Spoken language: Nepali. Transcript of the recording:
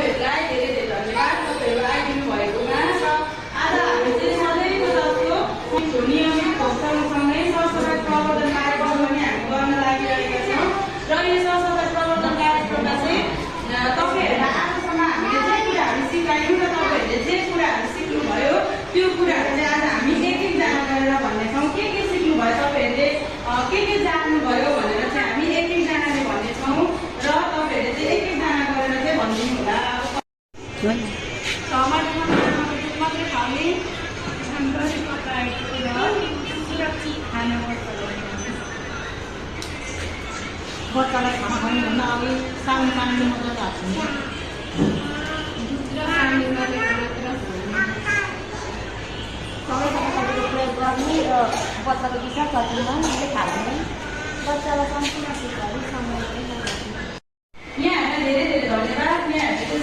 तपाईँहरूलाई धेरै धेरै धन्यवाद तपाईँहरू आइदिनु भएकोमा। र आज हामी चाहिँ सधैँको जस्तो नियमित सँगसँगै सरसफाइ प्रवर्धन कार्यक्रम पनि हामी गर्न लागिरहेका छौँ। र यो सरसफाइ प्रवर्धन कार्यक्रममा चाहिँ तपाईँहरूलाई आजसम्म हामीले जे कुराहरू सिकायौँ र तपाईँहरूले जे कुराहरू सिक्नुभयो त्यो कुराहरू चाहिँ आज हामी एक एकजना गरेर भन्नेछौँ। के सिक्नुभयो तपाईँहरूले, के जान्नुभयो भनेर चाहिँ हामी एक एकजनाले भन्नेछौँ र तपाईँहरूले चाहिँ एक एकजना गरेर चाहिँ भनिदिनु होला। मात्रै खाने सुरक्षित खानुपर्छ। बच्चालाई खाना खानुभन्दा अघि सानो पानीले मात्रै राख्छु सबैजना प्रयोग गर्ने र बच्चाको दिशा कतिमा थाल्ने बच्चालाई सम्पूर्ण सिकाइ समय यहाँहरूलाई धेरै धेरै धन्यवाद। यहाँहरूले